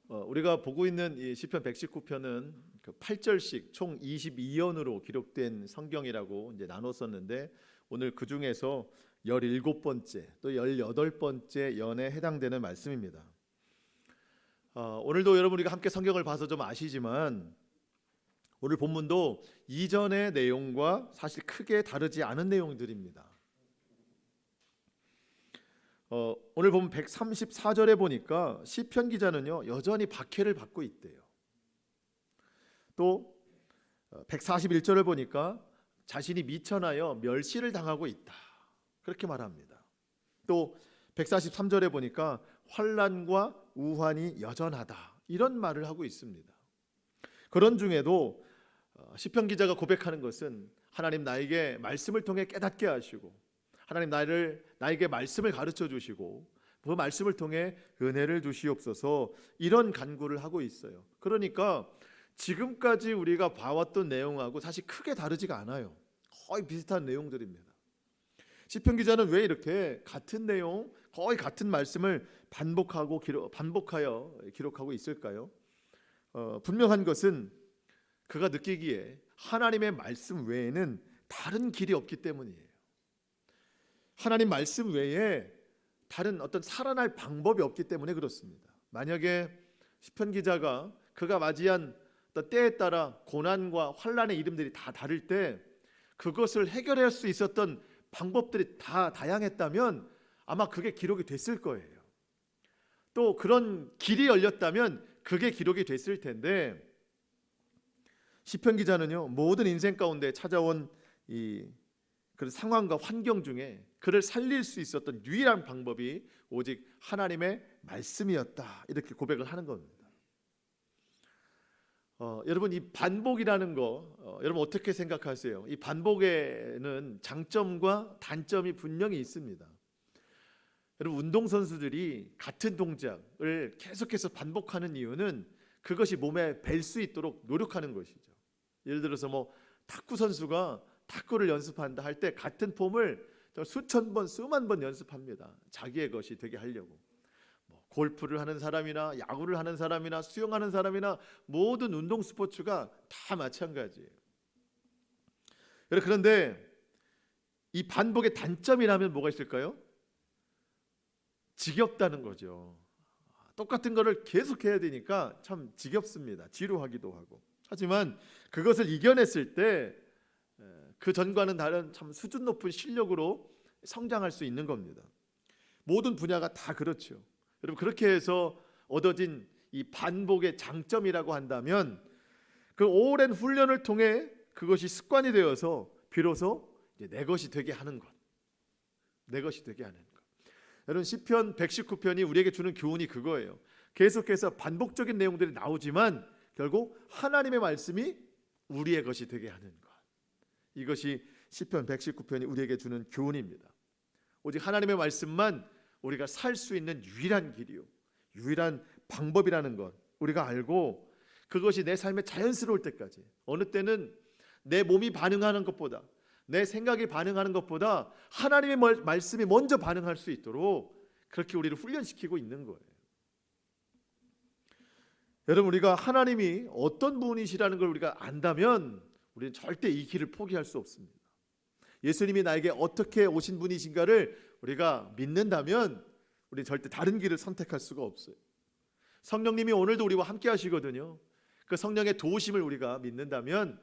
우리가 보고 있는 이 시편 119편은 그 8절씩 총 22연으로 기록된 성경이라고 이제 나눴었는데, 오늘 그 중에서 17번째 또 18번째 연에 해당되는 말씀입니다. 오늘도 여러분 우리가 함께 성경을 봐서 좀 아시지만, 오늘 본문도 이전의 내용과 사실 크게 다르지 않은 내용들입니다. 오늘 보면 134절에 보니까 시편 기자는요 여전히 박해를 받고 있대요. 또 141절을 보니까 자신이 미천하여 멸시를 당하고 있다, 그렇게 말합니다. 또 143절에 보니까 환난과 우환이 여전하다, 이런 말을 하고 있습니다. 그런 중에도 시편 기자가 고백하는 것은, 하나님 나에게 말씀을 통해 깨닫게 하시고, 하나님 나에게 말씀을 가르쳐 주시고, 그 말씀을 통해 은혜를 주시옵소서, 이런 간구를 하고 있어요. 그러니까 지금까지 우리가 봐왔던 내용하고 사실 크게 다르지가 않아요. 거의 비슷한 내용들입니다. 시편 기자는 왜 이렇게 같은 내용, 거의 같은 말씀을 반복하여 기록하고 있을까요? 분명한 것은 그가 느끼기에 하나님의 말씀 외에는 다른 길이 없기 때문이에요. 하나님 말씀 외에 다른 어떤 살아날 방법이 없기 때문에 그렇습니다. 만약에 시편 기자가 그가 맞이한 어떤 때에 따라 고난과 환난의 이름들이 다 다를 때 그것을 해결할 수 있었던 방법들이 다 다양했다면 아마 그게 기록이 됐을 거예요. 또 그런 길이 열렸다면 그게 기록이 됐을 텐데, 시편 기자는요 모든 인생 가운데 찾아온 그 상황과 환경 중에 그를 살릴 수 있었던 유일한 방법이 오직 하나님의 말씀이었다, 이렇게 고백을 하는 겁니다. 여러분, 이 반복이라는 거 여러분 어떻게 생각하세요? 이 반복에는 장점과 단점이 분명히 있습니다. 여러분, 운동선수들이 같은 동작을 계속해서 반복하는 이유는 그것이 몸에 뵐 수 있도록 노력하는 것이죠. 예를 들어서 탁구 선수가 탁구를 연습한다 할 때 같은 폼을 수천 번, 수만 번 연습합니다. 자기의 것이 되게 하려고. 골프를 하는 사람이나 야구를 하는 사람이나 수영하는 사람이나 모든 운동 스포츠가 다 마찬가지예요. 그런데 이 반복의 단점이라면 뭐가 있을까요? 지겹다는 거죠. 똑같은 거를 계속 해야 되니까 참 지겹습니다. 지루하기도 하고. 하지만 그것을 이겨냈을 때 그 전과는 다른 참 수준 높은 실력으로 성장할 수 있는 겁니다. 모든 분야가 다 그렇죠. 여러분, 그렇게 해서 얻어진 이 반복의 장점이라고 한다면, 그 오랜 훈련을 통해 그것이 습관이 되어서 비로소 이제 내 것이 되게 하는 것, 내 것이 되게 하는 것. 여러분, 시편 119편이 우리에게 주는 교훈이 그거예요. 계속해서 반복적인 내용들이 나오지만 결국 하나님의 말씀이 우리의 것이 되게 하는 것, 이것이 시편 119편이 우리에게 주는 교훈입니다. 오직 하나님의 말씀만 우리가 살 수 있는 유일한 길이요, 유일한 방법이라는 것 우리가 알고, 그것이 내 삶에 자연스러울 때까지, 어느 때는 내 몸이 반응하는 것보다, 내 생각이 반응하는 것보다 하나님의 말씀이 먼저 반응할 수 있도록 그렇게 우리를 훈련시키고 있는 거예요. 여러분, 우리가 하나님이 어떤 분이시라는 걸 우리가 안다면 우리는 절대 이 길을 포기할 수 없습니다. 예수님이 나에게 어떻게 오신 분이신가를 우리가 믿는다면 우리는 절대 다른 길을 선택할 수가 없어요. 성령님이 오늘도 우리와 함께 하시거든요. 그 성령의 도우심을 우리가 믿는다면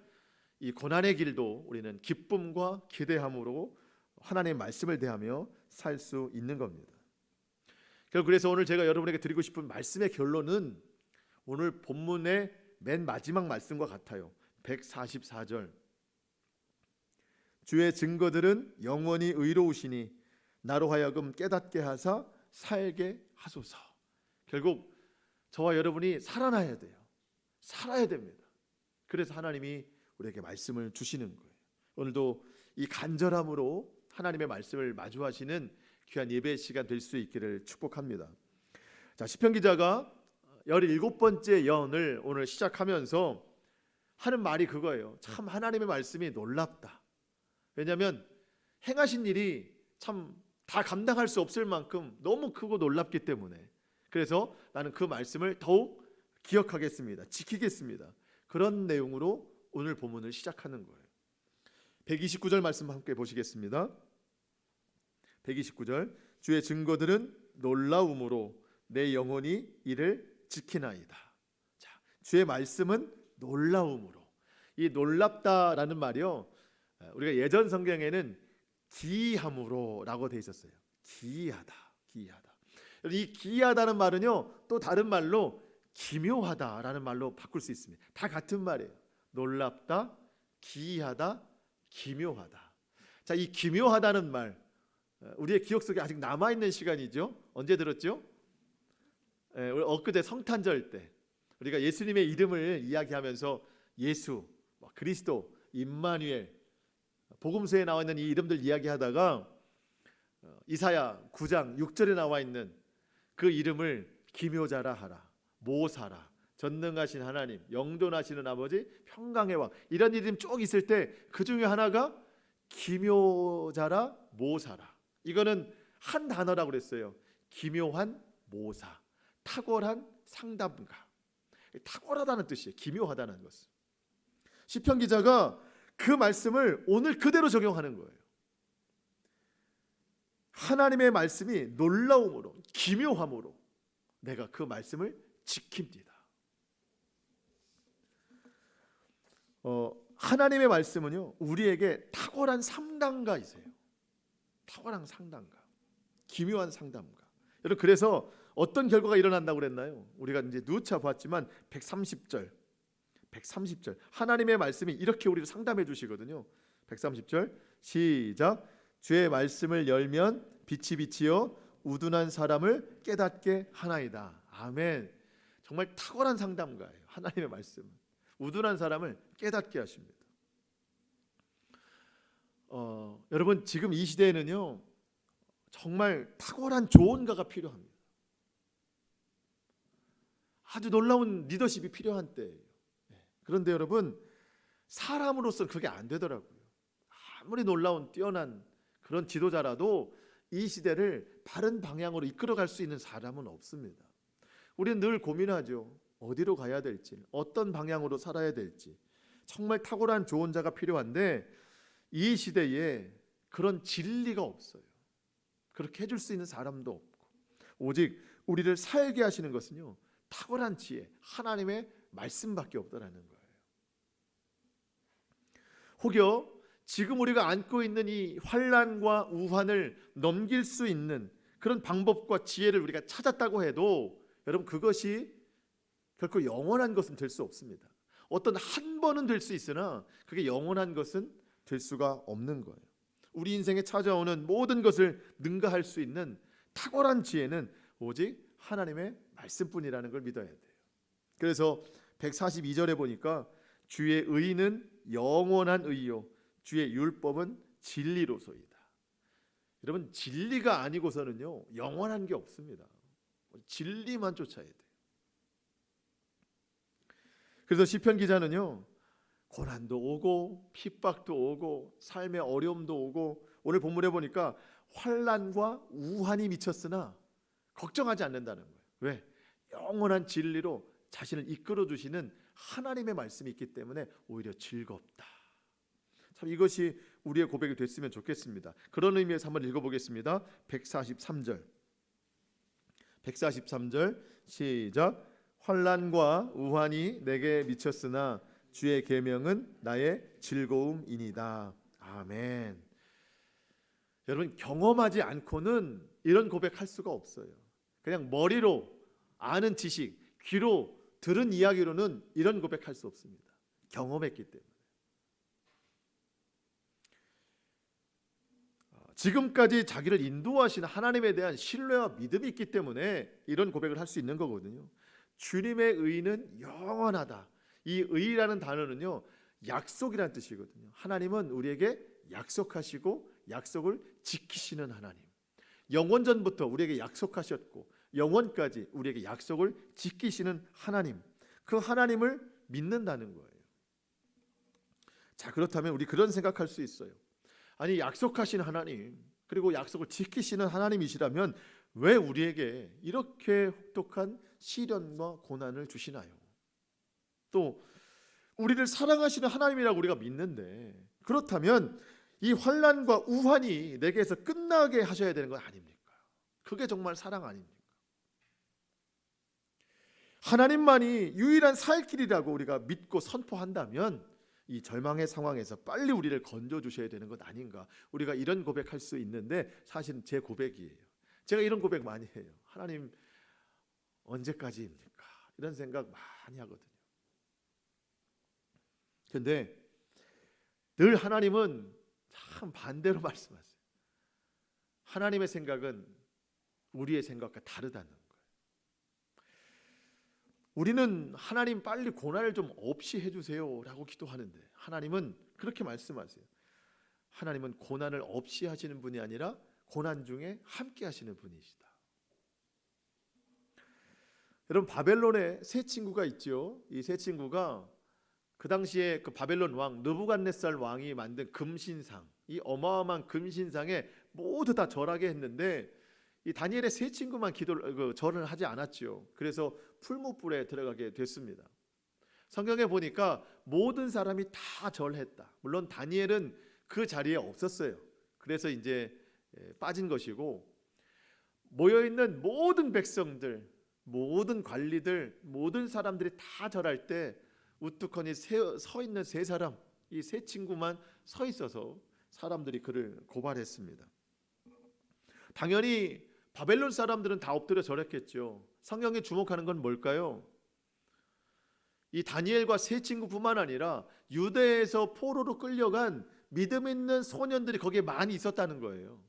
이 고난의 길도 우리는 기쁨과 기대함으로 하나님의 말씀을 대하며 살 수 있는 겁니다. 그래서 오늘 제가 여러분에게 드리고 싶은 말씀의 결론은 오늘 본문의 맨 마지막 말씀과 같아요. 144절, 주의 증거들은 영원히 의로우시니 나로 하여금 깨닫게 하사 살게 하소서. 결국 저와 여러분이 살아나야 돼요. 살아야 됩니다. 그래서 하나님이 우리에게 말씀을 주시는 거예요. 오늘도 이 간절함으로 하나님의 말씀을 마주하시는 귀한 예배 시간 될 수 있기를 축복합니다. 자, 시편 기자가 17번째 연을 오늘 시작하면서 하는 말이 그거예요. 참 하나님의 말씀이 놀랍다. 왜냐하면 행하신 일이 참 다 감당할 수 없을 만큼 너무 크고 놀랍기 때문에, 그래서 나는 그 말씀을 더욱 기억하겠습니다. 지키겠습니다. 그런 내용으로 오늘 본문을 시작하는 거예요. 129절 말씀 함께 보시겠습니다. 129절 주의 증거들은 놀라움으로 내 영혼이 이를 지키나이다. 자, 주의 말씀은 놀라움으로. 이 놀랍다라는 말이요, 우리가 예전 성경에는 기이함으로라고 돼 있었어요. 기이하다, 기이하다. 이 기이하다는 말은요, 또 다른 말로 기묘하다라는 말로 바꿀 수 있습니다. 다 같은 말이에요. 놀랍다, 기이하다, 기묘하다. 자, 이 기묘하다는 말, 우리의 기억 속에 아직 남아있는 시간이죠. 언제 들었죠? 우리 엊그제 성탄절 때 우리가 예수님의 이름을 이야기하면서 예수, 그리스도, 임마누엘, 복음서에 나와 있는 이 이름들 이야기하다가 이사야 9장 6절에 나와 있는 그 이름을 기묘자라 하라, 모사라, 전능하신 하나님, 영존하시는 아버지, 평강의 왕, 이런 이름 쭉 있을 때 그 중에 하나가 기묘자라, 모사라. 이거는 한 단어라고 그랬어요. 기묘한 모사, 탁월한 상담가. 탁월하다는 뜻이에요. 기묘하다는 것은. 시편 기자가 그 말씀을 오늘 그대로 적용하는 거예요. 하나님의 말씀이 놀라움으로, 기묘함으로 내가 그 말씀을 지킵니다. 하나님의 말씀은요, 우리에게 탁월한 상담가이세요. 탁월한 상담가, 기묘한 상담가. 여러분, 그래서 어떤 결과가 일어난다고 그랬나요? 우리가 이제 누차 봤지만 130절 하나님의 말씀이 이렇게 우리를 상담해 주시거든요. 130절 시작. 주의 말씀을 열면 빛이 비치어 우둔한 사람을 깨닫게 하나이다. 아멘. 정말 탁월한 상담가예요. 하나님의 말씀은 우둔한 사람을 깨닫게 하십니다. 여러분, 지금 이 시대에는요, 정말 탁월한 조언가가 필요합니다. 아주 놀라운 리더십이 필요한 때예요. 그런데 여러분, 사람으로서는 그게 안 되더라고요. 아무리 놀라운 뛰어난 그런 지도자라도 이 시대를 바른 방향으로 이끌어갈 수 있는 사람은 없습니다. 우리는 늘 고민하죠. 어디로 가야 될지, 어떤 방향으로 살아야 될지. 정말 탁월한 조언자가 필요한데 이 시대에 그런 진리가 없어요. 그렇게 해줄 수 있는 사람도 없고, 오직 우리를 살게 하시는 것은요, 탁월한 지혜, 하나님의 말씀밖에 없다라는 거예요. 혹여 지금 우리가 안고 있는 이 환난과 우환을 넘길 수 있는 그런 방법과 지혜를 우리가 찾았다고 해도 여러분, 그것이 결코 영원한 것은 될 수 없습니다. 어떤 한 번은 될 수 있으나 그게 영원한 것은 될 수가 없는 거예요. 우리 인생에 찾아오는 모든 것을 능가할 수 있는 탁월한 지혜는 오직 하나님의 말씀뿐이라는 걸 믿어야 돼요. 그래서 142절에 보니까 주의 의는 영원한 의요 주의 율법은 진리로소이다. 여러분, 진리가 아니고서는요, 영원한 게 없습니다. 진리만 쫓아야 돼요. 그래서 시편 기자는요, 고난도 오고 핍박도 오고 삶의 어려움도 오고, 오늘 본문에 보니까 환난과 우환이 미쳤으나 걱정하지 않는다는 거예요. 왜? 영원한 진리로 자신을 이끌어 주시는 하나님의 말씀이 있기 때문에 오히려 즐겁다. 참, 이것이 우리의 고백이 됐으면 좋겠습니다. 그런 의미에서 한번 읽어보겠습니다. 143절 시작. 환난과 우환이 내게 미쳤으나 주의 계명은 나의 즐거움이니이다. 아멘. 여러분, 경험하지 않고는 이런 고백할 수가 없어요. 그냥 머리로 아는 지식, 귀로 들은 이야기로는 이런 고백할 수 없습니다. 경험했기 때문에. 지금까지 자기를 인도하시는 하나님에 대한 신뢰와 믿음이 있기 때문에 이런 고백을 할 수 있는 거거든요. 주님의 의는 영원하다. 이 의라는 단어는요, 약속이라는 뜻이거든요. 하나님은 우리에게 약속하시고 약속을 지키시는 하나님. 영원전부터 우리에게 약속하셨고 영원까지 우리에게 약속을 지키시는 하나님, 그 하나님을 믿는다는 거예요. 자, 그렇다면 우리 그런 생각할 수 있어요. 아니, 약속하신 하나님, 그리고 약속을 지키시는 하나님이시라면 왜 우리에게 이렇게 혹독한 시련과 고난을 주시나요? 또 우리를 사랑하시는 하나님이라고 우리가 믿는데, 그렇다면 이 환난과 우환이 내게서 끝나게 하셔야 되는 건 아닙니까? 그게 정말 사랑 아닙니까? 하나님만이 유일한 살 길이라고 우리가 믿고 선포한다면 이 절망의 상황에서 빨리 우리를 건져 주셔야 되는 것 아닌가? 우리가 이런 고백할 수 있는데 사실은 제 고백이에요. 제가 이런 고백 많이 해요. 하나님 언제까지입니까? 이런 생각 많이 하거든요. 근데 늘 하나님은 참 반대로 말씀하세요. 하나님의 생각은 우리의 생각과 다르다는 거예요. 우리는 하나님 빨리 고난을 좀 없이 해주세요 라고 기도하는데 하나님은 그렇게 말씀하세요. 하나님은 고난을 없이 하시는 분이 아니라 고난 중에 함께 하시는 분이시다. 여러분, 바벨론에 세 친구가 있죠. 이 세 친구가 그 당시에 그 바벨론 왕 느부갓네살 왕이 만든 금신상, 이 어마어마한 금신상에 모두 다 절하게 했는데 이 다니엘의 세 친구만 절을 하지 않았죠. 그래서 풀무불에 들어가게 됐습니다. 성경에 보니까 모든 사람이 다 절했다. 물론 다니엘은 그 자리에 없었어요. 그래서 이제 빠진 것이고, 모여있는 모든 백성들, 모든 관리들, 모든 사람들이 다 절할 때 우뚝하니 서 있는 세 사람, 이 세 친구만 서 있어서 사람들이 그를 고발했습니다. 당연히 바벨론 사람들은 다 엎드려 절했겠죠. 성경에 주목하는 건 뭘까요? 이 다니엘과 세 친구뿐만 아니라 유대에서 포로로 끌려간 믿음 있는 소년들이 거기에 많이 있었다는 거예요.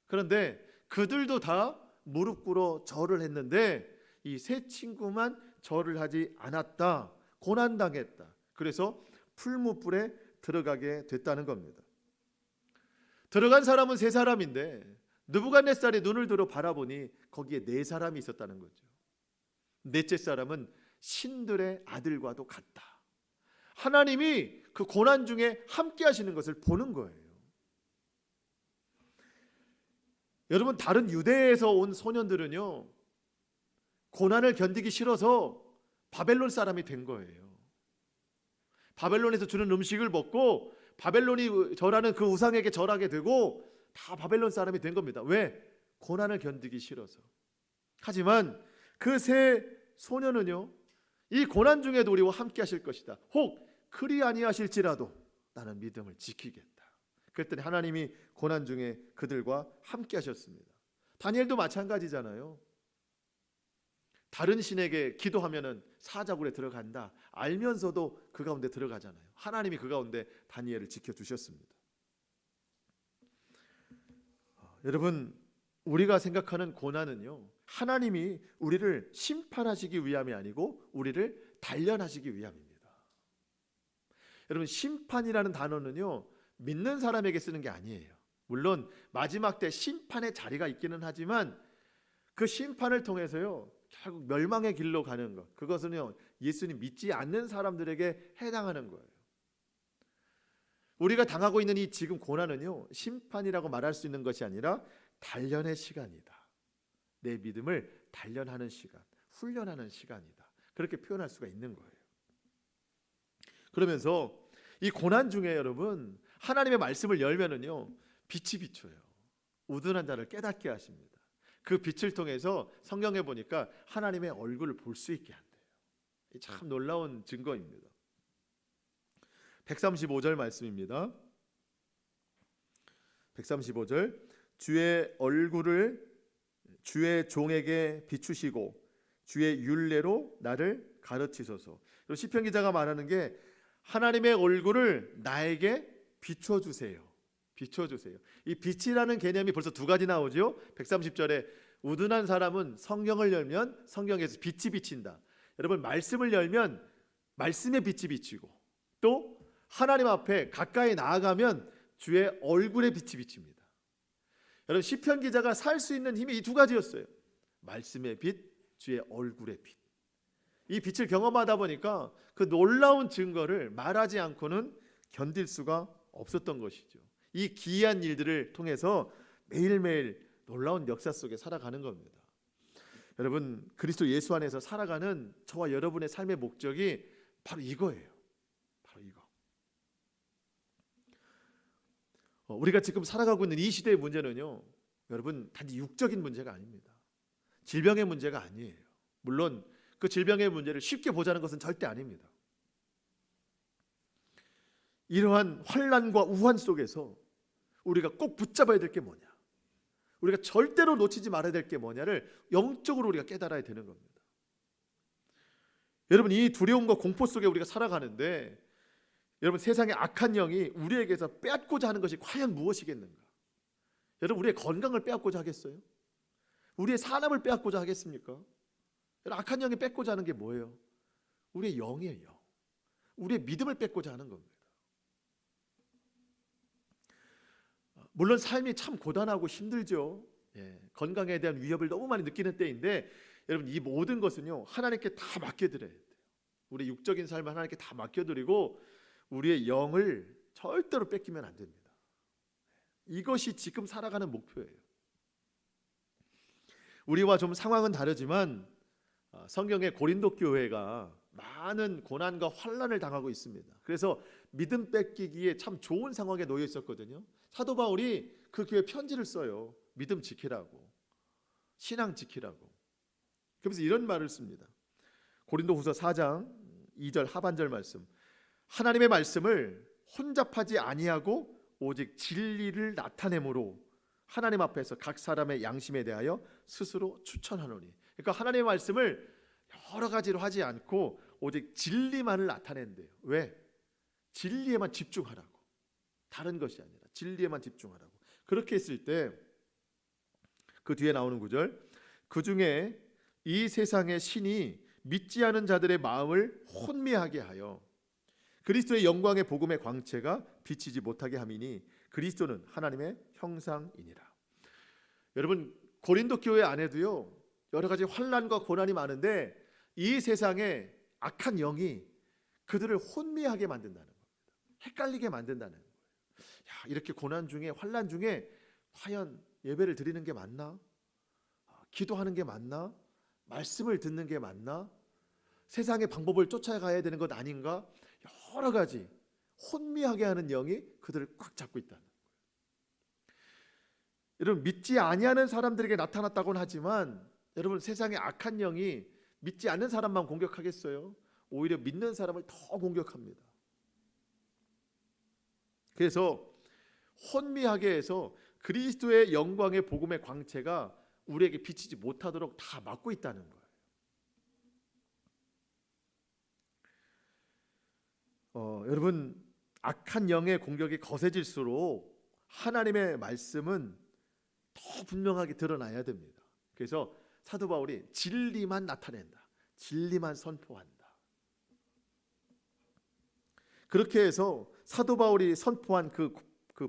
그런데 그들도 다 무릎 꿇어 절을 했는데 이 세 친구만 절을 하지 않았다. 고난당했다. 그래서 풀무불에 들어가게 됐다는 겁니다. 들어간 사람은 세 사람인데 느부갓네살이 눈을 들어 바라보니 거기에 네 사람이 있었다는 거죠. 넷째 사람은 신들의 아들과도 같다. 하나님이 그 고난 중에 함께 하시는 것을 보는 거예요. 여러분, 다른 유대에서 온 소년들은요, 고난을 견디기 싫어서 바벨론 사람이 된 거예요. 바벨론에서 주는 음식을 먹고 바벨론이 절하는 그 우상에게 절하게 되고 다 바벨론 사람이 된 겁니다. 왜? 고난을 견디기 싫어서. 하지만 그 세 소년은요, 이 고난 중에도 우리와 함께 하실 것이다. 혹 그리 아니하실지라도 나는 믿음을 지키겠다. 그랬더니 하나님이 고난 중에 그들과 함께 하셨습니다. 다니엘도 마찬가지잖아요. 다른 신에게 기도하면은 사자굴에 들어간다 알면서도 그 가운데 들어가잖아요. 하나님이 그 가운데 다니엘을 지켜주셨습니다. 여러분, 우리가 생각하는 고난은요, 하나님이 우리를 심판하시기 위함이 아니고 우리를 단련하시기 위함입니다. 여러분, 심판이라는 단어는요, 믿는 사람에게 쓰는 게 아니에요. 물론 마지막 때 심판의 자리가 있기는 하지만 그 심판을 통해서요, 결국 멸망의 길로 가는 것, 그것은요, 예수님 믿지 않는 사람들에게 해당하는 거예요. 우리가 당하고 있는 이 지금 고난은요, 심판이라고 말할 수 있는 것이 아니라 단련의 시간이다. 내 믿음을 단련하는 시간, 훈련하는 시간이다. 그렇게 표현할 수가 있는 거예요. 그러면서 이 고난 중에 여러분, 하나님의 말씀을 열면은요, 빛이 비춰요. 우둔한 자를 깨닫게 하십니다. 그 빛을 통해서 성경에 보니까 하나님의 얼굴을 볼 수 있게 한대요. 참 놀라운 증거입니다. 135절 말씀입니다. 135절, 주의 얼굴을 주의 종에게 비추시고 주의 율례로 나를 가르치소서. 시편 기자가 말하는 게 하나님의 얼굴을 나에게 비춰주세요. 비춰주세요. 이 빛이라는 개념이 벌써 두 가지 나오죠. 130절에 우둔한 사람은 성경을 열면 성경에서 빛이 비친다. 여러분, 말씀을 열면 말씀의 빛이 비치고 또 하나님 앞에 가까이 나아가면 주의 얼굴의 빛이 비칩니다. 여러분, 시편 기자가 살 수 있는 힘이 이 두 가지였어요. 말씀의 빛, 주의 얼굴의 빛. 이 빛을 경험하다 보니까 그 놀라운 증거를 말하지 않고는 견딜 수가 없었던 것이죠. 이 기이한 일들을 통해서 매일매일 놀라운 역사 속에 살아가는 겁니다. 여러분, 그리스도 예수 안에서 살아가는 저와 여러분의 삶의 목적이 바로 이거예요. 바로 이거. 우리가 지금 살아가고 있는 이 시대의 문제는요, 여러분, 단지 육적인 문제가 아닙니다. 질병의 문제가 아니에요. 물론 그 질병의 문제를 쉽게 보자는 것은 절대 아닙니다. 이러한 환난과 우환 속에서 우리가 꼭 붙잡아야 될 게 뭐냐, 우리가 절대로 놓치지 말아야 될 게 뭐냐를 영적으로 우리가 깨달아야 되는 겁니다. 여러분, 이 두려움과 공포 속에 우리가 살아가는데, 여러분, 세상의 악한 영이 우리에게서 빼앗고자 하는 것이 과연 무엇이겠는가? 여러분, 우리의 건강을 빼앗고자 하겠어요? 우리의 산업을 빼앗고자 하겠습니까? 여러분, 악한 영이 뺏고자 하는 게 뭐예요? 우리의 영이에요. 영. 우리의 믿음을 뺏고자 하는 겁니다. 물론 삶이 참 고단하고 힘들죠. 건강에 대한 위협을 너무 많이 느끼는 때인데, 여러분, 이 모든 것은요, 하나님께 다 맡겨드려야 돼요. 우리 육적인 삶을 하나님께 다 맡겨드리고 우리의 영을 절대로 뺏기면 안 됩니다. 이것이 지금 살아가는 목표예요. 우리와 좀 상황은 다르지만 성경의 고린도 교회가 많은 고난과 환난을 당하고 있습니다. 그래서 믿음 뺏기기에 참 좋은 상황에 놓여 있었거든요. 사도 바울이 그 교회 편지를 써요. 믿음 지키라고, 신앙 지키라고. 그래서 이런 말을 씁니다. 고린도후서 4장 2절 하반절 말씀. 하나님의 말씀을 혼잡하지 아니하고 오직 진리를 나타내므로 하나님 앞에서 각 사람의 양심에 대하여 스스로 추천하노니. 그러니까 하나님의 말씀을 여러 가지로 하지 않고 오직 진리만을 나타낸대요. 왜? 진리에만 집중하라고. 다른 것이 아니라 진리에만 집중하라고. 그렇게 했을 때 그 뒤에 나오는 구절, 그 중에 이 세상의 신이 믿지 않은 자들의 마음을 혼미하게 하여 그리스도의 영광의 복음의 광채가 비치지 못하게 함이니 그리스도는 하나님의 형상이니라. 여러분, 고린도 교회 안에도요, 여러 가지 환난과 고난이 많은데 이 세상에 악한 영이 그들을 혼미하게 만든다는 겁니다. 헷갈리게 만든다는 거예요. 야, 이렇게 고난 중에, 환난 중에 과연 예배를 드리는 게 맞나? 기도하는 게 맞나? 말씀을 듣는 게 맞나? 세상의 방법을 쫓아가야 되는 것 아닌가? 여러 가지 혼미하게 하는 영이 그들을 꽉 잡고 있다는 거예요. 여러분, 믿지 아니하는 사람들에게 나타났다고는 하지만 여러분, 세상의 악한 영이 믿지 않는 사람만 공격하겠어요? 오히려 믿는 사람을 더 공격합니다. 그래서 혼미하게 해서 그리스도의 영광의 복음의 광채가 우리에게 비치지 못하도록 다 막고 있다는 거예요. 여러분, 악한 영의 공격이 거세질수록 하나님의 말씀은 더 분명하게 드러나야 됩니다. 그래서 사도 바울이 진리만 나타낸다, 진리만 선포한다. 그렇게 해서 사도 바울이 선포한 그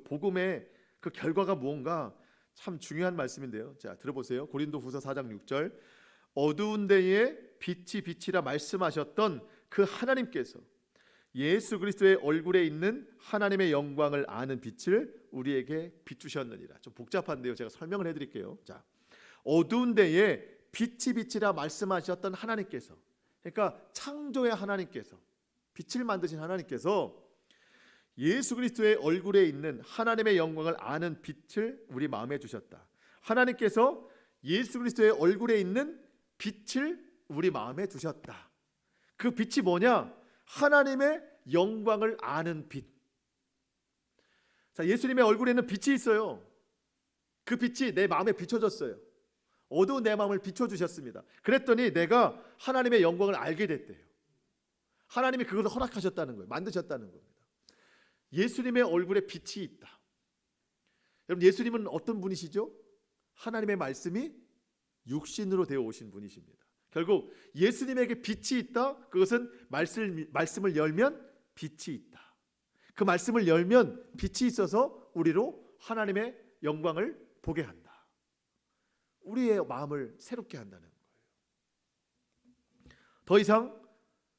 복음의 그 결과가 무언가 참 중요한 말씀인데요. 자, 들어보세요. 고린도후서 4장 6절. 어두운 데에 빛이 빛이라 말씀하셨던 그 하나님께서 예수 그리스도의 얼굴에 있는 하나님의 영광을 아는 빛을 우리에게 비추셨느니라. 좀 복잡한데요. 제가 설명을 해드릴게요. 자, 어두운 데에 빛이 빛이라 말씀하셨던 하나님께서, 그러니까 창조의 하나님께서, 빛을 만드신 하나님께서 예수 그리스도의 얼굴에 있는 하나님의 영광을 아는 빛을 우리 마음에 주셨다. 하나님께서 예수 그리스도의 얼굴에 있는 빛을 우리 마음에 두셨다. 그 빛이 뭐냐? 하나님의 영광을 아는 빛. 자, 예수님의 얼굴에는 빛이 있어요. 그 빛이 내 마음에 비춰졌어요. 어두운 내 마음을 비춰주셨습니다. 그랬더니 내가 하나님의 영광을 알게 됐대요. 하나님이 그것을 허락하셨다는 거예요. 만드셨다는 겁니다. 예수님의 얼굴에 빛이 있다. 여러분, 예수님은 어떤 분이시죠? 하나님의 말씀이 육신으로 되어 오신 분이십니다. 결국 예수님에게 빛이 있다. 그것은 말씀을 열면 빛이 있다. 그 말씀을 열면 빛이 있어서 우리로 하나님의 영광을 보게 한다. 우리의 마음을 새롭게 한다는 거예요. 더 이상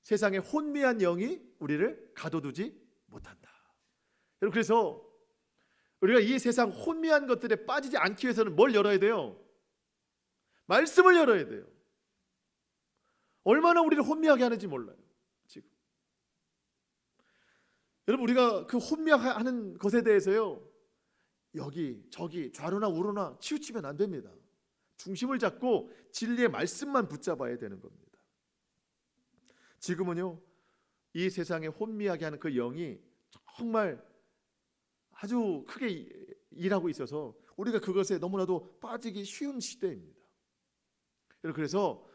세상의 혼미한 영이 우리를 가둬두지 못한다. 여러분, 그래서 우리가 이 세상 혼미한 것들에 빠지지 않기 위해서는 뭘 열어야 돼요? 말씀을 열어야 돼요. 얼마나 우리를 혼미하게 하는지 몰라요. 지금 여러분, 우리가 그 혼미하는 것에 대해서요, 여기 저기 좌로나 우로나 치우치면 안 됩니다. 중심을 잡고 진리의 말씀만 붙잡아야 되는 겁니다. 지금은요, 이 세상에 혼미하게 하는 그 영이 정말 아주 크게 일하고 있어서 우리가 그것에 너무나도 빠지기 쉬운 시대입니다. 그래서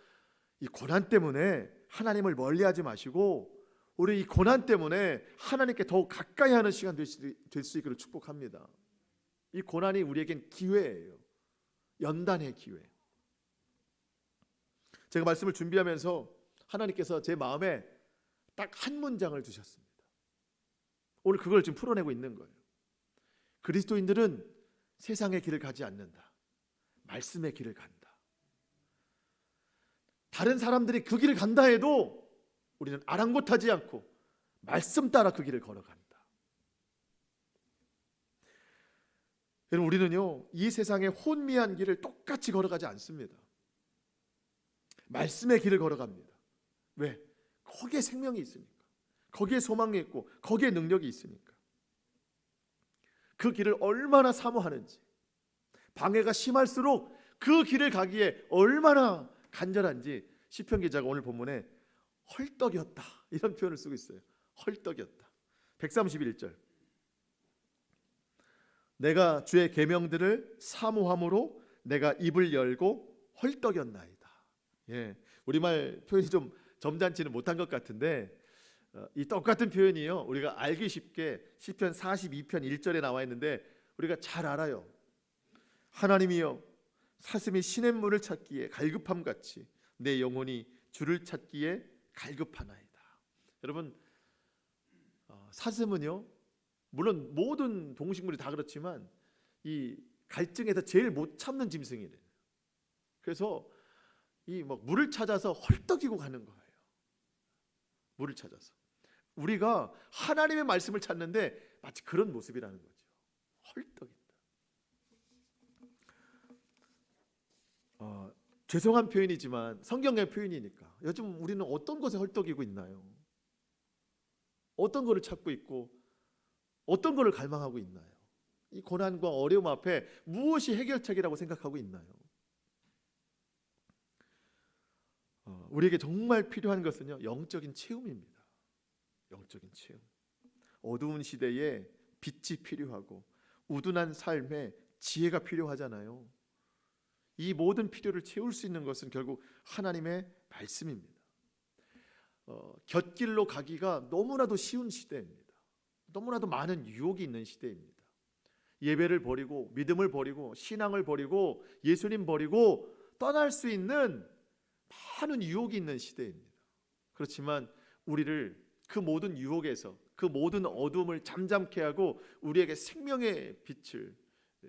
이 고난 때문에 하나님을 멀리하지 마시고 우리 이 고난 때문에 하나님께 더욱 가까이 하는 시간 될 수 있기를 축복합니다. 이 고난이 우리에겐 기회예요. 연단의 기회. 제가 말씀을 준비하면서 하나님께서 제 마음에 딱 한 문장을 주셨습니다. 오늘 그걸 지금 풀어내고 있는 거예요. 그리스도인들은 세상의 길을 가지 않는다. 말씀의 길을 간다. 다른 사람들이 그 길을 간다 해도 우리는 아랑곳하지 않고 말씀 따라 그 길을 걸어간다. 여러분, 우리는요, 이 세상의 혼미한 길을 똑같이 걸어가지 않습니다. 말씀의 길을 걸어갑니다. 왜? 거기에 생명이 있으니까. 거기에 소망이 있고 거기에 능력이 있으니까. 그 길을 얼마나 사모하는지, 방해가 심할수록 그 길을 가기에 얼마나 간절한지 시편 기자가 오늘 본문에 헐떡이었다 이런 표현을 쓰고 있어요. 헐떡이었다. 131절. 내가 주의 계명들을 사모함으로 내가 입을 열고 헐떡였나이다. 예, 우리말 표현이 좀 점잖지는 못한 것 같은데 이 똑같은 표현이요, 우리가 알기 쉽게 시편 42편 1절에 나와 있는데 우리가 잘 알아요. 하나님이여, 사슴이 시냇물을 찾기에 갈급함같이 내 영혼이 주를 찾기에 갈급하나이다. 여러분, 사슴은요, 물론 모든 동식물이 다 그렇지만 이 갈증에서 제일 못 참는 짐승이래요. 그래서 이 막 물을 찾아서 헐떡이고 가는 거예요. 물을 찾아서. 우리가 하나님의 말씀을 찾는데 마치 그런 모습이라는 거죠. 헐떡이다. 죄송한 표현이지만 성경의 표현이니까 요즘 우리는 어떤 것에 헐떡이고 있나요? 어떤 것을 찾고 있고 어떤 것을 갈망하고 있나요? 이 고난과 어려움 앞에 무엇이 해결책이라고 생각하고 있나요? 우리에게 정말 필요한 것은요, 영적인 체험입니다. 영적인 체험. 어두운 시대에 빛이 필요하고 우둔한 삶에 지혜가 필요하잖아요. 이 모든 필요를 채울 수 있는 것은 결국 하나님의 말씀입니다. 곁길로 가기가 너무나도 쉬운 시대입니다. 너무나도 많은 유혹이 있는 시대입니다. 예배를 버리고 믿음을 버리고 신앙을 버리고 예수님 버리고 떠날 수 있는 많은 유혹이 있는 시대입니다. 그렇지만 우리를 그 모든 유혹에서 그 모든 어둠을 잠잠케 하고 우리에게 생명의 빛을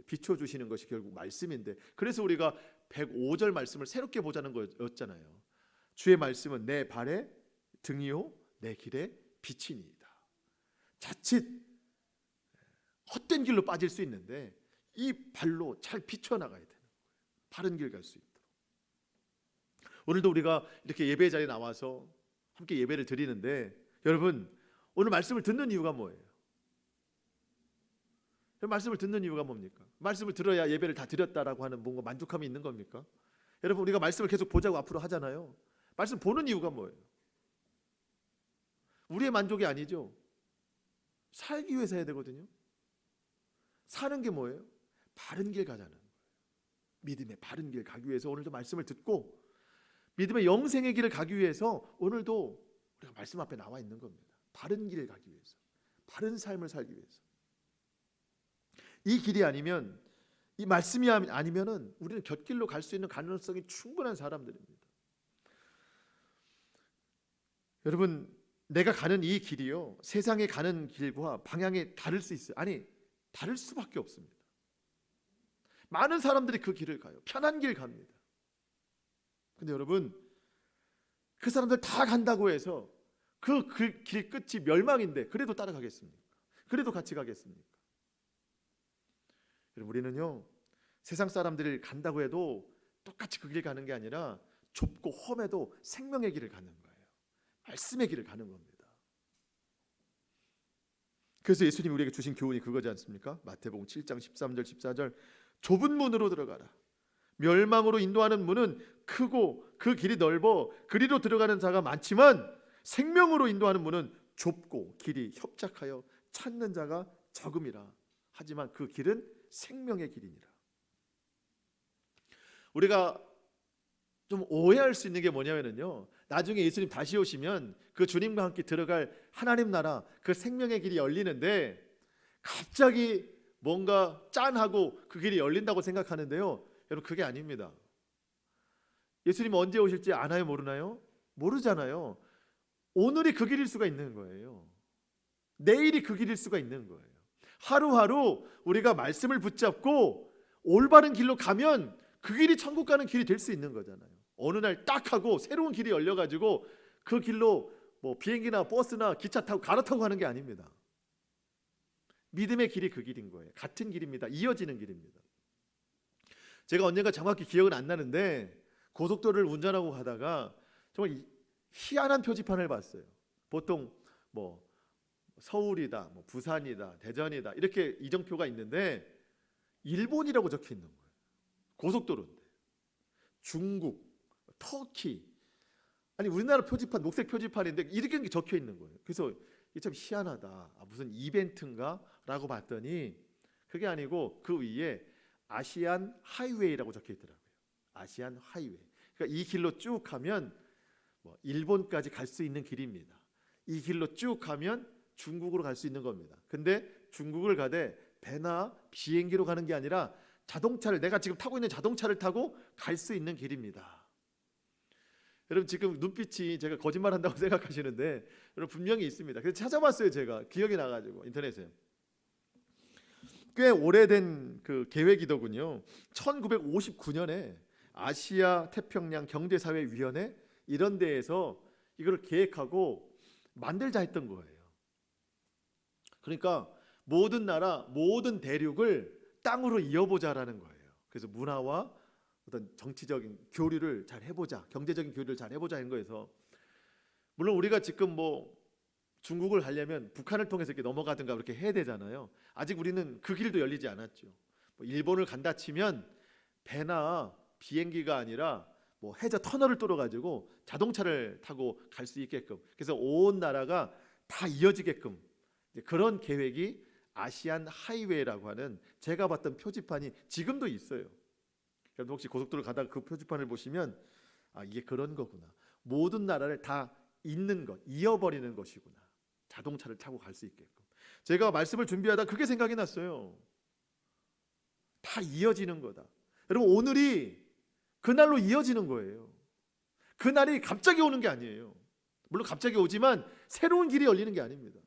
비춰주시는 것이 결국 말씀인데, 그래서 우리가 105절 말씀을 새롭게 보자는 거였잖아요. 주의 말씀은 내 발의 등이요 내 길의 빛이니이다. 자칫 헛된 길로 빠질 수 있는데 이 발로 잘 비춰나가야 되는 거예요. 바른 길 갈 수 있도록. 오늘도 우리가 이렇게 예배 자리에 나와서 함께 예배를 드리는데, 여러분, 오늘 말씀을 듣는 이유가 뭐예요? 말씀을 듣는 이유가 뭡니까? 말씀을 들어야 예배를 다 드렸다라고 하는 뭔가 만족감이 있는 겁니까? 여러분, 우리가 말씀을 계속 보자고 앞으로 하잖아요. 말씀 보는 이유가 뭐예요? 우리의 만족이 아니죠. 살기 위해서 해야 되거든요. 사는 게 뭐예요? 바른 길 가자는 거예요. 믿음의 바른 길 가기 위해서 오늘도 말씀을 듣고 믿음의 영생의 길을 가기 위해서 오늘도 우리가 말씀 앞에 나와 있는 겁니다. 바른 길을 가기 위해서, 바른 삶을 살기 위해서. 이 길이 아니면, 이 말씀이 아니면은 우리는 곁길로 갈 수 있는 가능성이 충분한 사람들입니다. 여러분, 내가 가는 이 길이요, 세상에 가는 길과 방향이 다를 수 있어요. 아니, 다를 수밖에 없습니다. 많은 사람들이 그 길을 가요. 편한 길 갑니다. 근데 여러분, 그 사람들 다 간다고 해서 그 길 끝이 멸망인데 그래도 따라가겠습니까? 그래도 같이 가겠습니까? 여러분, 우리는요, 세상 사람들이 간다고 해도 똑같이 그 길 가는 게 아니라 좁고 험해도 생명의 길을 가는 거예요. 말씀의 길을 가는 겁니다. 그래서 예수님이 우리에게 주신 교훈이 그거지 않습니까? 마태복음 7장 13절 14절 좁은 문으로 들어가라. 멸망으로 인도하는 문은 크고 그 길이 넓어 그리로 들어가는 자가 많지만 생명으로 인도하는 문은 좁고 길이 협착하여 찾는 자가 적음이라. 하지만 그 길은 생명의 길이니라. 우리가 좀 오해할 수 있는 게 뭐냐면요, 나중에 예수님 다시 오시면 그 주님과 함께 들어갈 하나님 나라 그 생명의 길이 열리는데 갑자기 뭔가 짠하고 그 길이 열린다고 생각하는데요, 여러분 그게 아닙니다. 예수님 언제 오실지 아나요 모르나요? 모르잖아요. 오늘이 그 길일 수가 있는 거예요. 내일이 그 길일 수가 있는 거예요. 하루하루 우리가 말씀을 붙잡고 올바른 길로 가면 그 길이 천국 가는 길이 될 수 있는 거잖아요. 어느 날 딱 하고 새로운 길이 열려가지고 그 길로 뭐 비행기나 버스나 기차 타고 갈아타고 가는 게 아닙니다. 믿음의 길이 그 길인 거예요. 같은 길입니다. 이어지는 길입니다. 제가 언젠가 정확히 기억은 안 나는데 고속도로를 운전하고 가다가 정말 희한한 표지판을 봤어요. 보통 뭐 서울이다, 뭐 부산이다, 대전이다 이렇게 이정표가 있는데 일본이라고 적혀 있는 거예요. 고속도로인데 중국, 터키, 아니 우리나라 표지판 녹색 표지판인데 이렇게 적혀 있는 거예요. 그래서 이게 참 희한하다. 무슨 이벤트인가? 라고 봤더니 그게 아니고 그 위에 아시안 하이웨이라고 적혀 있더라고요. 아시안 하이웨이. 그러니까 이 길로 쭉 가면 뭐 일본까지 갈 수 있는 길입니다. 이 길로 쭉 가면 중국으로 갈 수 있는 겁니다. 근데 중국을 가되 배나 비행기로 가는 게 아니라 자동차를, 내가 지금 타고 있는 자동차를 타고 갈 수 있는 길입니다. 여러분 지금 눈빛이 제가 거짓말한다고 생각하시는데 여러분 분명히 있습니다. 그래서 찾아봤어요. 제가 기억이 나가지고 인터넷에. 꽤 오래된 그 계획이더군요. 1959년에 아시아 태평양 경제사회위원회 이런 데에서 이걸 계획하고 만들자 했던 거예요. 그러니까 모든 나라, 모든 대륙을 땅으로 이어보자라는 거예요. 그래서 문화와 어떤 정치적인 교류를 잘 해보자, 경제적인 교류를 잘 해보자 하는 거에서, 물론 우리가 지금 뭐 중국을 가려면 북한을 통해서 이렇게 넘어가든가 그렇게 해야 되잖아요. 아직 우리는 그 길도 열리지 않았죠. 뭐 일본을 간다 치면 배나 비행기가 아니라 뭐 해저 터널을 뚫어 가지고 자동차를 타고 갈 수 있게끔, 그래서 온 나라가 다 이어지게끔 그런 계획이 아시안 하이웨이라고 하는, 제가 봤던 표지판이 지금도 있어요. 여러분 혹시 고속도로 가다가 그 표지판을 보시면 이게 그런 거구나. 모든 나라를 다 잇는 것, 이어버리는 것이구나. 자동차를 타고 갈 수 있게끔. 제가 말씀을 준비하다 그게 생각이 났어요. 다 이어지는 거다. 여러분 오늘이 그날로 이어지는 거예요. 그날이 갑자기 오는 게 아니에요. 물론 갑자기 오지만 새로운 길이 열리는 게 아닙니다.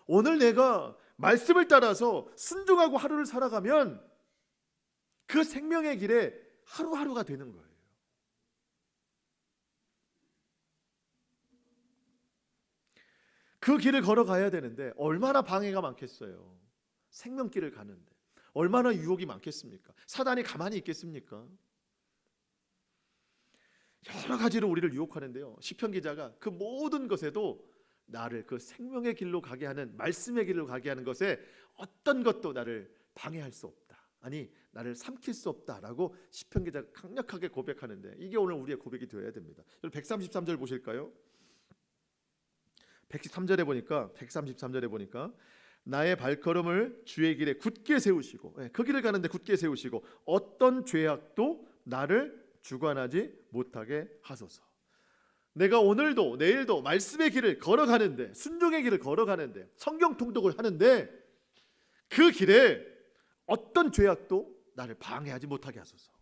오늘 내가 말씀을 따라서 순종하고 하루를 살아가면 그 생명의 길에 하루하루가 되는 거예요. 그 길을 걸어가야 되는데 얼마나 방해가 많겠어요. 생명길을 가는데 얼마나 유혹이 많겠습니까? 사단이 가만히 있겠습니까? 여러 가지로 우리를 유혹하는데요, 시편 기자가 그 모든 것에도 나를 그 생명의 길로 가게 하는, 말씀의 길로 가게 하는 것에 어떤 것도 나를 방해할 수 없다, 아니 나를 삼킬 수 없다라고 시편 기자가 강력하게 고백하는데, 이게 오늘 우리의 고백이 되어야 됩니다. 133절 보실까요? 133절에 보니까 나의 발걸음을 주의 길에 굳게 세우시고, 그 길을 가는데 굳게 세우시고 어떤 죄악도 나를 주관하지 못하게 하소서. 내가 오늘도 내일도 말씀의 길을 걸어가는데, 순종의 길을 걸어가는데, 성경 통독을 하는데 그 길에 어떤 죄악도 나를 방해하지 못하게 하소서.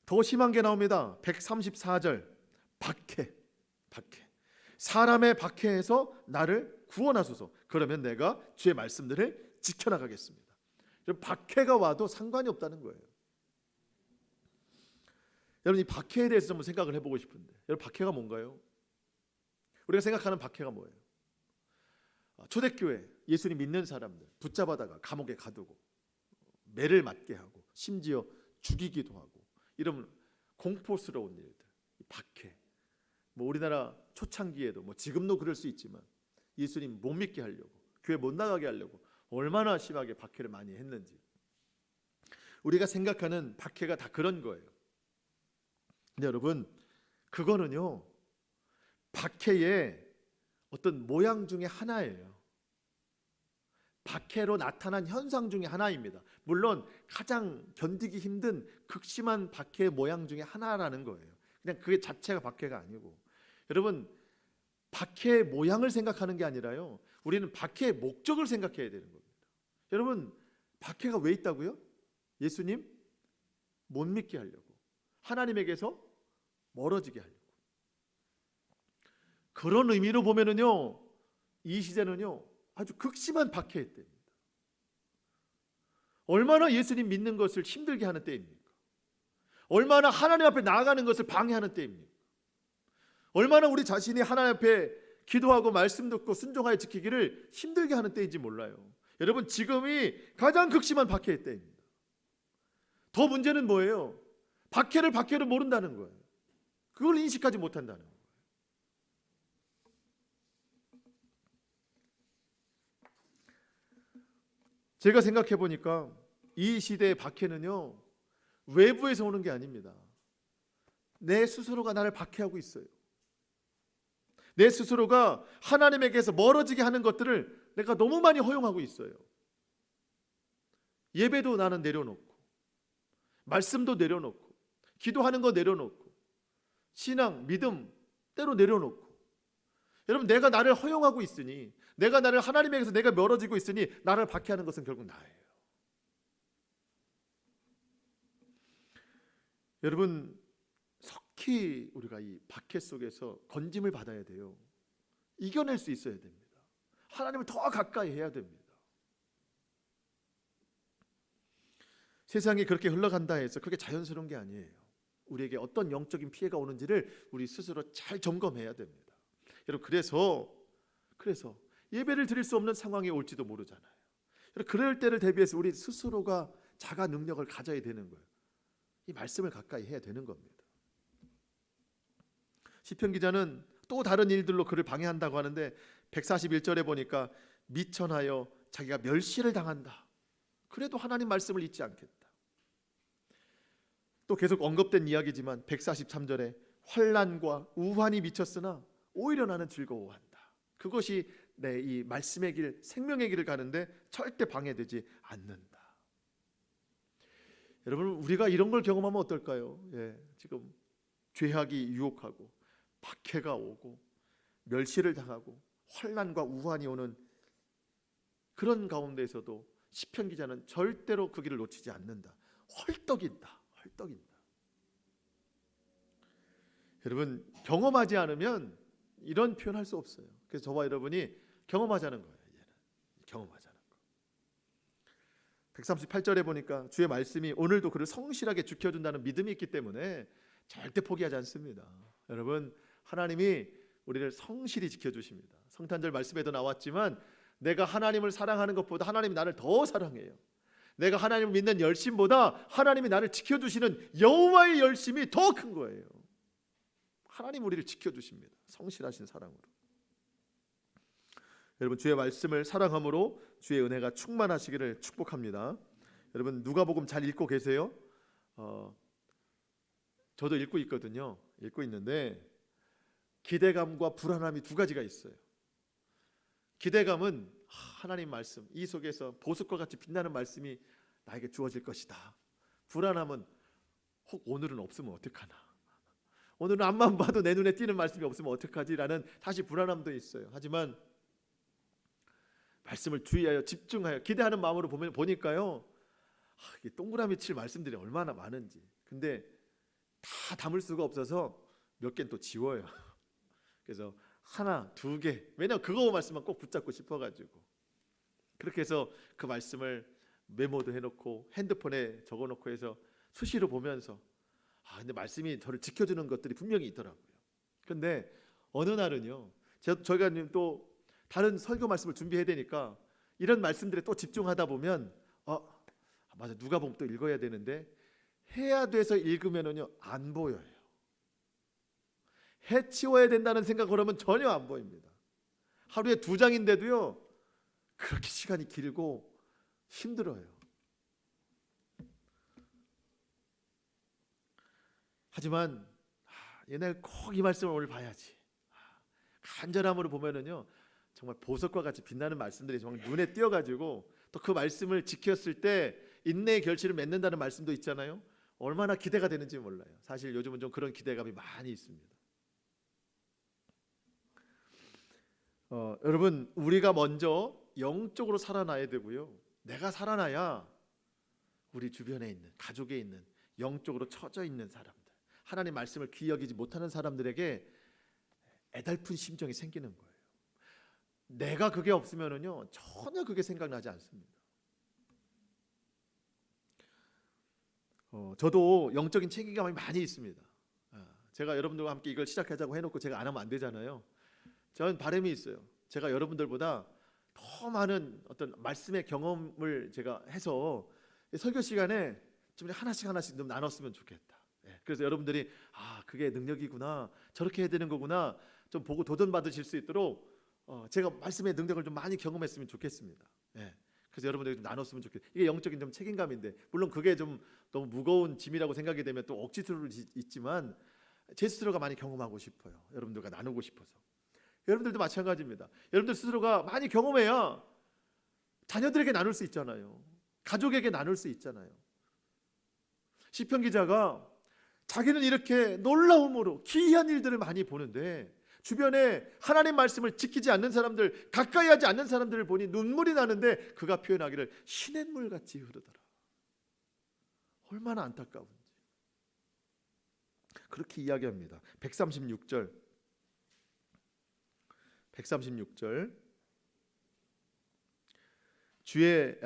더 심한 게 나옵니다. 134절 박해. 사람의 박해에서 나를 구원하소서. 그러면 내가 주의 말씀들을 지켜나가겠습니다. 박해가 와도 상관이 없다는 거예요. 여러분 이 박해에 대해서 좀 생각을 해보고 싶은데, 여러분 박해가 뭔가요? 우리가 생각하는 박해가 뭐예요? 초대교회 예수님 믿는 사람들 붙잡아다가 감옥에 가두고 매를 맞게 하고 심지어 죽이기도 하고 이런 공포스러운 일들, 박해. 뭐 우리나라 초창기에도 뭐 지금도 그럴 수 있지만 예수님 못 믿게 하려고, 교회 못 나가게 하려고 얼마나 심하게 박해를 많이 했는지. 우리가 생각하는 박해가 다 그런 거예요. 근데 여러분, 그거는요 박해의 어떤 모양 중에 하나예요. 박해로 나타난 현상 중에 하나입니다. 물론 가장 견디기 힘든 극심한 박해의 모양 중에 하나라는 거예요. 그냥 그게 자체가 박해가 아니고, 여러분 박해의 모양을 생각하는 게 아니라요, 우리는 박해의 목적을 생각해야 되는 겁니다. 여러분, 박해가 왜 있다고요? 예수님 못 믿게 하려고, 하나님에게서 멀어지게 하려고. 그런 의미로 보면은요, 이 시대는요 아주 극심한 박해의 때입니다. 얼마나 예수님 믿는 것을 힘들게 하는 때입니까? 얼마나 하나님 앞에 나아가는 것을 방해하는 때입니까? 얼마나 우리 자신이 하나님 앞에 기도하고 말씀 듣고 순종하여 지키기를 힘들게 하는 때인지 몰라요. 여러분, 지금이 가장 극심한 박해의 때입니다. 더 문제는 뭐예요? 박해를 모른다는 거예요. 그걸 인식하지 못한다는 거예요. 제가 생각해 보니까 이 시대의 박해는요 외부에서 오는 게 아닙니다. 내 스스로가 나를 박해하고 있어요. 내 스스로가 하나님에게서 멀어지게 하는 것들을 내가 너무 많이 허용하고 있어요. 예배도 나는 내려놓고, 말씀도 내려놓고, 기도하는 거 내려놓고, 신앙, 믿음 때로 내려놓고. 여러분, 내가 나를 허용하고 있으니, 내가 나를 하나님에게서 내가 멀어지고 있으니 나를 박해하는 것은 결국 나예요. 여러분, 석히 우리가 이 박해 속에서 건짐을 받아야 돼요. 이겨낼 수 있어야 됩니다. 하나님을 더 가까이 해야 됩니다. 세상이 그렇게 흘러간다 해서 그게 자연스러운 게 아니에요. 우리에게 어떤 영적인 피해가 오는지를 우리 스스로 잘 점검해야 됩니다. 여러분, 그래서 예배를 드릴 수 없는 상황이 올지도 모르잖아요. 그럴 때를 대비해서 우리 스스로가 자가 능력을 가져야 되는 거예요. 이 말씀을 가까이 해야 되는 겁니다. 시편 기자는 또 다른 일들로 그를 방해한다고 하는데 141절에 보니까 미천하여 자기가 멸시를 당한다. 그래도 하나님 말씀을 잊지 않겠다. 또 계속 언급된 이야기지만 143절에 환난과 우환이 미쳤으나 오히려 나는 즐거워한다. 그것이 내 이 말씀의 길, 생명의 길을 가는데 절대 방해되지 않는다. 여러분, 우리가 이런 걸 경험하면 어떨까요? 지금 죄악이 유혹하고 박해가 오고 멸시를 당하고 환난과 우환이 오는 그런 가운데에서도 시편 기자는 절대로 그 길을 놓치지 않는다. 헐떡인다. 여러분, 경험하지 않으면 이런 표현할 수 없어요. 그래서 저와 여러분이 경험하자는 거예요. 경험하자는 거. 138절에 보니까 주의 말씀이 오늘도 그를 성실하게 지켜준다는 믿음이 있기 때문에 절대 포기하지 않습니다. 여러분, 하나님이 우리를 성실히 지켜주십니다. 성탄절 말씀에도 나왔지만 내가 하나님을 사랑하는 것보다 하나님이 나를 더 사랑해요. 내가 하나님을 믿는 열심보다 하나님이 나를 지켜주시는 여호와의 열심이 더 큰 거예요. 하나님 우리를 지켜주십니다. 성실하신 사랑으로. 여러분, 주의 말씀을 사랑함으로 주의 은혜가 충만하시기를 축복합니다. 여러분, 누가복음 잘 읽고 계세요? 저도 읽고 있거든요. 읽고 있는데 기대감과 불안함이 두 가지가 있어요. 기대감은 하나님 말씀, 이 속에서 보석과 같이 빛나는 말씀이 나에게 주어질 것이다. 불안함은 혹 오늘은 없으면 어떡하나, 오늘은 앞만 봐도 내 눈에 띄는 말씀이 없으면 어떡하지라는 다시 불안함도 있어요. 하지만 말씀을 주의하여 집중하여 기대하는 마음으로 보니까요, 이게 동그라미 칠 말씀들이 얼마나 많은지. 근데 다 담을 수가 없어서 몇 개는 또 지워요. 그래서 하나, 두 개, 왜냐면 그거 말씀만 꼭 붙잡고 싶어가지고 그렇게 해서 그 말씀을 메모도 해놓고 핸드폰에 적어놓고 해서 수시로 보면서 근데 말씀이 저를 지켜주는 것들이 분명히 있더라고요. 근데 어느 날은요, 저희가 또 다른 설교 말씀을 준비해야 되니까 이런 말씀들에 또 집중하다 보면 맞아, 누가복음 또 읽어야 되는데 해야 돼서 읽으면은요 안 보여요. 해치워야 된다는 생각 그러면 전혀 안 보입니다. 하루에 2장인데도요 그렇게 시간이 길고 힘들어요. 하지만 얘네 꼭 이 말씀을 오늘 봐야지. 간절함으로 보면은요 정말 보석과 같이 빛나는 말씀들이 정말 눈에 띄어가지고 또 그 말씀을 지켰을 때 인내의 결실을 맺는다는 말씀도 있잖아요. 얼마나 기대가 되는지 몰라요. 사실 요즘은 좀 그런 기대감이 많이 있습니다. 여러분 우리가 먼저 영적으로 살아나야 되고요. 내가 살아나야 우리 주변에 있는 가족에 있는 영적으로 처져 있는 사람들, 하나님 말씀을 귀히 여기지 못하는 사람들에게 애달픈 심정이 생기는 거예요. 내가 그게 없으면은요 전혀 그게 생각나지 않습니다. 저도 영적인 책임감이 많이 있습니다. 제가 여러분들과 함께 이걸 시작하자고 해놓고 제가 안 하면 안 되잖아요. 저는 바람이 있어요. 제가 여러분들보다 더 많은 어떤 말씀의 경험을 제가 해서 설교 시간에 좀 하나씩 좀 나눴으면 좋겠다. 그래서 여러분들이 그게 능력이구나, 저렇게 해야 되는 거구나 좀 보고 도전받으실 수 있도록 제가 말씀의 능력을 좀 많이 경험했으면 좋겠습니다. 그래서 여러분들이 좀 나눴으면 좋겠어요. 이게 영적인 좀 책임감인데 물론 그게 좀 너무 무거운 짐이라고 생각이 되면 또 억지로 있지만 제 스스로가 많이 경험하고 싶어요. 여러분들과 나누고 싶어서. 여러분들도 마찬가지입니다. 여러분들 스스로가 많이 경험해야 자녀들에게 나눌 수 있잖아요. 가족에게 나눌 수 있잖아요. 시편 기자가 자기는 이렇게 놀라움으로 기이한 일들을 많이 보는데 주변에 하나님 말씀을 지키지 않는 사람들, 가까이 하지 않는 사람들을 보니 눈물이 나는데 그가 표현하기를 시냇물 같이 흐르더라. 얼마나 안타까운지 그렇게 이야기합니다. 136절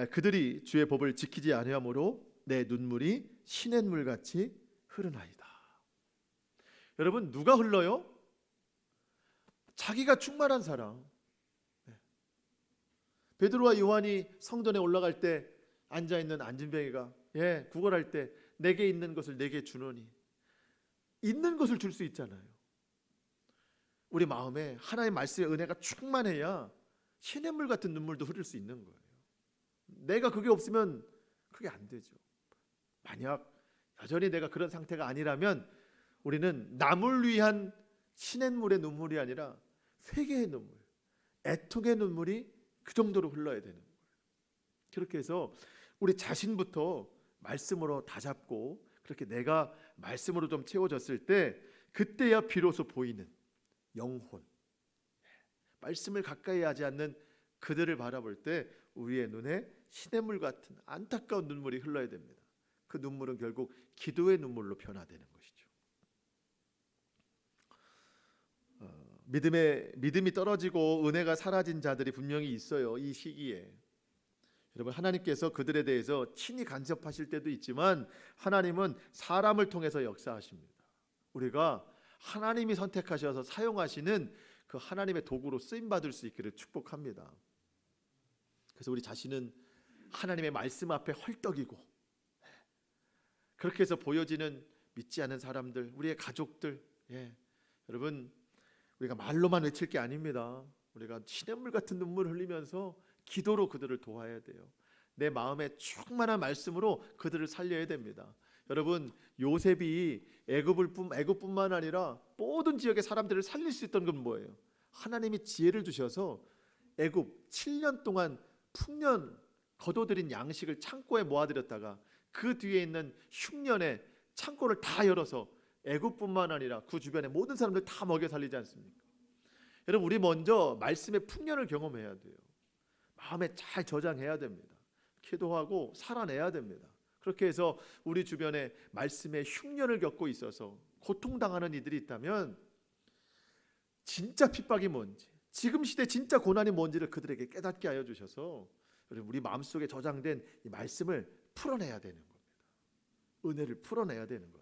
그들이 주의 법을 지키지 아니하므로 내 눈물이 시냇물 같이 흐르나이다. 여러분 누가 흘러요? 자기가 충만한 사람. 베드로와 요한이 성전에 올라갈 때 앉아있는 안진뱅이가 구걸할 때 내게 있는 것을 내게 주노니 있는 것을 줄 수 있잖아요. 우리 마음에 하나님의 말씀의 은혜가 충만해야 시냇물 같은 눈물도 흐를 수 있는 거예요. 내가 그게 없으면 그게 안 되죠. 만약 여전히 내가 그런 상태가 아니라면 우리는 남을 위한 시냇물의 눈물이 아니라 회개의 눈물, 애통의 눈물이 그 정도로 흘러야 되는 거예요. 그렇게 해서 우리 자신부터 말씀으로 다잡고 그렇게 내가 말씀으로 좀 채워졌을 때 그때야 비로소 보이는 영혼, 말씀을 가까이 하지 않는 그들을 바라볼 때 우리의 눈에 시냇물 같은 안타까운 눈물이 흘러야 됩니다. 그 눈물은 결국 기도의 눈물로 변화되는 것이죠. 믿음이 떨어지고 은혜가 사라진 자들이 분명히 있어요. 이 시기에 여러분 하나님께서 그들에 대해서 친히 간섭하실 때도 있지만 하나님은 사람을 통해서 역사하십니다. 우리가 하나님이 선택하셔서 사용하시는 그 하나님의 도구로 쓰임받을 수 있기를 축복합니다. 그래서 우리 자신은 하나님의 말씀 앞에 헐떡이고 그렇게 해서 보여지는 믿지 않는 사람들, 우리의 가족들, 여러분 우리가 말로만 외칠 게 아닙니다. 우리가 시냇물 같은 눈물을 흘리면서 기도로 그들을 도와야 돼요. 내 마음에 충만한 말씀으로 그들을 살려야 됩니다. 여러분 요셉이 애굽뿐만 아니라 모든 지역의 사람들을 살릴 수 있던 건 뭐예요? 하나님이 지혜를 주셔서 애굽 7년 동안 풍년 거둬들인 양식을 창고에 모아들였다가 그 뒤에 있는 흉년에 창고를 다 열어서 애굽뿐만 아니라 그 주변의 모든 사람들 다 먹여 살리지 않습니까? 여러분 우리 먼저 말씀의 풍년을 경험해야 돼요. 마음에 잘 저장해야 됩니다. 기도하고 살아내야 됩니다. 그렇게 해서 우리 주변에 말씀의 흉년을 겪고 있어서 고통당하는 이들이 있다면 진짜 핍박이 뭔지, 지금 시대 진짜 고난이 뭔지를 그들에게 깨닫게 하여 주셔서 우리 마음속에 저장된 이 말씀을 풀어내야 되는 겁니다. 은혜를 풀어내야 되는 겁니다.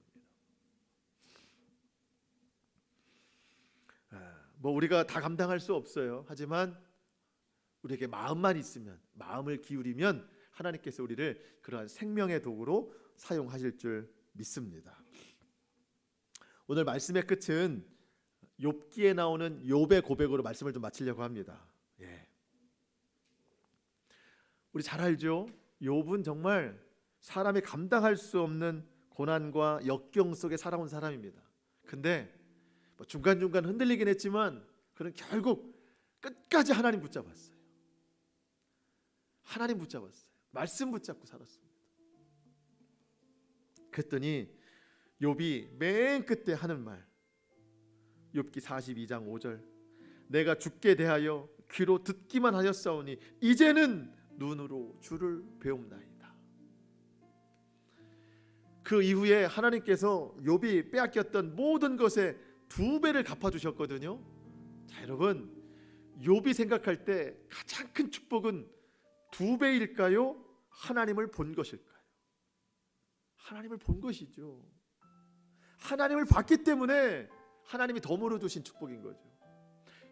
우리가 다 감당할 수 없어요. 하지만 우리에게 마음만 있으면, 마음을 기울이면 하나님께서 우리를 그러한 생명의 도구로 사용하실 줄 믿습니다. 오늘 말씀의 끝은 욥기에 나오는 욥의 고백으로 말씀을 좀 마치려고 합니다. 우리 잘 알죠? 욥은 정말 사람이 감당할 수 없는 고난과 역경 속에 살아온 사람입니다. 근데 중간중간 흔들리긴 했지만 그는 결국 끝까지 하나님 붙잡았어요. 하나님 붙잡았어요. 말씀 붙잡고 살았습니다. 그랬더니 욥이 맨 끝에 하는 말, 욥기 42장 5절, 내가 주께 대하여 귀로 듣기만 하였사오니 이제는 눈으로 주를 배움나이다. 그 이후에 하나님께서 욥이 빼앗겼던 모든 것에 2배를 갚아주셨거든요. 자, 여러분, 욥이 생각할 때 가장 큰 축복은 2배일까요? 하나님을 본 것일까요? 하나님을 본 것이죠. 하나님을 봤기 때문에 하나님이 덤으로 주신 축복인 거죠.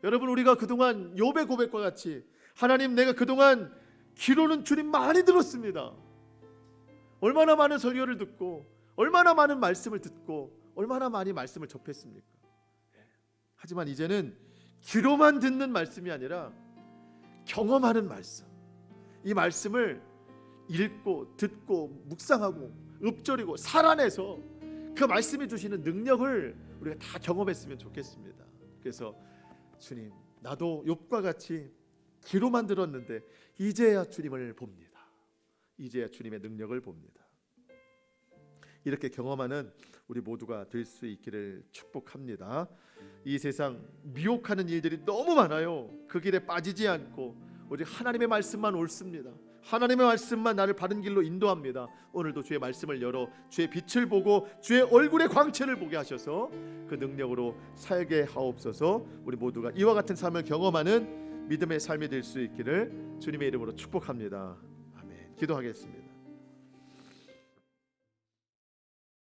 여러분, 우리가 그동안 욥의 고백과 같이 하나님, 내가 그동안 귀로는 주님 많이 들었습니다. 얼마나 많은 설교를 듣고 얼마나 많은 말씀을 듣고 얼마나 많이 말씀을 접했습니까? 하지만 이제는 귀로만 듣는 말씀이 아니라 경험하는 말씀, 이 말씀을 읽고 듣고 묵상하고 읊조리고 살아내서 그 말씀이 주시는 능력을 우리가 다 경험했으면 좋겠습니다. 그래서 주님, 나도 욥과 같이 귀로만 들었는데 이제야 주님을 봅니다. 이제야 주님의 능력을 봅니다. 이렇게 경험하는 우리 모두가 될 수 있기를 축복합니다. 이 세상 미혹하는 일들이 너무 많아요. 그 길에 빠지지 않고 오직 하나님의 말씀만 옳습니다. 하나님의 말씀만 나를 바른 길로 인도합니다. 오늘도 주의 말씀을 열어 주의 빛을 보고 주의 얼굴의 광채를 보게 하셔서 그 능력으로 살게 하옵소서. 우리 모두가 이와 같은 삶을 경험하는 믿음의 삶이 될 수 있기를 주님의 이름으로 축복합니다. 아멘. 기도하겠습니다.